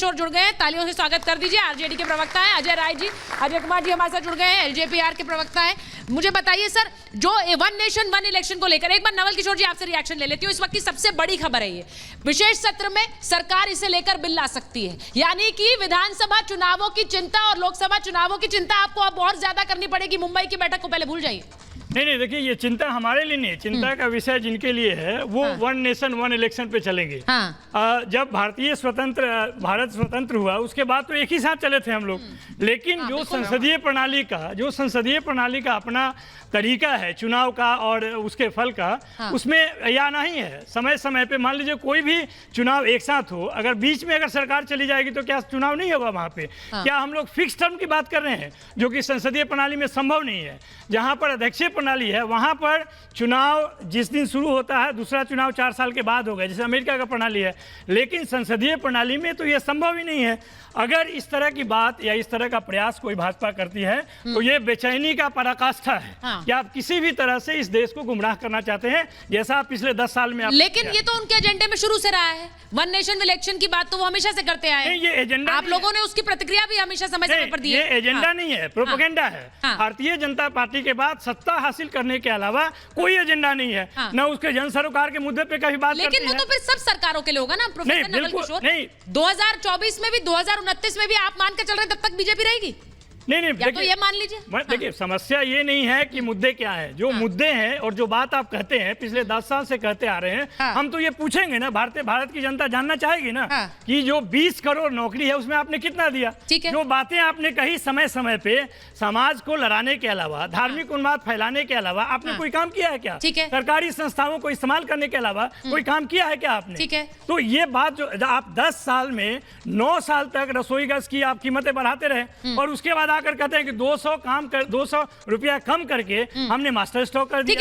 किशोर जुड़ गए हैं, तालियों से स्वागत कर दीजिए। आरजेडी के प्रवक्ता हैं अजय राय जी, अजय कुमार जी हमारे साथ जुड़ गए हैं, एलजेपीआर के प्रवक्ता हैं। मुझे बताइए सर, जो वन नेशन वन इलेक्शन को लेकर एक बार नवल किशोर जी आपसे रिएक्शन ले लेती हूँ। इस वक्त की सबसे बड़ी खबर है ये, विशेष सत्र में सरकार इसे लेकर बिल ला सकती है, यानी कि विधानसभा चुनावों की चिंता और लोकसभा चुनावों की चिंता आपको अब और ज्यादा करनी पड़ेगी। मुंबई की बैठक को पहले भूल जाइए। नहीं, देखिए, ये चिंता हमारे लिए नहीं, चिंता का विषय जिनके लिए है वो वन नेशन वन इलेक्शन पे चलेंगे। जब भारत स्वतंत्र हुआ उसके बाद तो एक ही साथ चले थे हम लोग, लेकिन जो संसदीय प्रणाली का अपना तरीका है चुनाव का और उसके फल का, उसमें या नहीं है समय समय पे। मान लीजिए कोई भी चुनाव एक साथ हो, अगर बीच में अगर सरकार चली जाएगी तो क्या चुनाव नहीं होगा वहाँ पे? क्या हम लोग फिक्स टर्म की बात कर रहे हैं, जो कि संसदीय प्रणाली में संभव नहीं है। जहाँ पर अध्यक्षीय प्रणाली है वहाँ पर चुनाव जिस दिन शुरू होता है दूसरा चुनाव 4 साल के बाद होगा, जैसे अमेरिका का प्रणाली है। लेकिन संसदीय प्रणाली में तो ये संभव ही नहीं है। अगर इस तरह की बात या इस तरह का प्रयास कोई भाजपा करती है तो ये बेचैनी का पराकाष्ठा है कि आप किसी भी तरह से इस देश को गुमराह करना चाहते हैं, जैसा आप पिछले 10 साल में। लेकिन ये तो उनके एजेंडे में शुरू से रहा है, वन नेशन इलेक्शन की बात तो वो हमेशा से करते आए हैं। ये एजेंडा आप लोगों ने उसकी प्रतिक्रिया भी हमेशा समय समय पर दी है। ये एजेंडा नहीं है, प्रोपेगेंडा है। भारतीय जनता पार्टी के बाद सत्ता हासिल करने के अलावा कोई एजेंडा नहीं है, न उसके जन सरोकार के मुद्दे पे कभी बात। लेकिन वो तो फिर सब सरकारों के लिए होगा ना प्रोफेसर नवल किशोर। 2024 में भी 2029 में भी आप मान के चल रहे हैं तब तक बीजेपी रहेगी? नहीं, तो ये मान लीजिए। देखिए, समस्या ये नहीं है कि मुद्दे क्या है, जो मुद्दे हैं और जो बात आप कहते हैं पिछले 10 साल से कहते आ रहे हैं, हम तो ये पूछेंगे ना, भारत की जनता जानना चाहेगी ना कि जो 20 करोड़ नौकरी है उसमें आपने कितना दिया। जो बातें आपने कही समय समय पे समाज को लड़ाने के अलावा, धार्मिक उन्माद फैलाने के अलावा आपने कोई काम किया है क्या? सरकारी संस्थाओं को इस्तेमाल करने के अलावा कोई काम किया है क्या आपने? तो ये बात जो आप 10 साल में 9 साल तक रसोई गैस की आप कीमतें बढ़ाते रहे और उसके बाद आकर कहते हैं कि 200 रुपया कम करके हमने मास्टर स्ट्रोक कर दिया।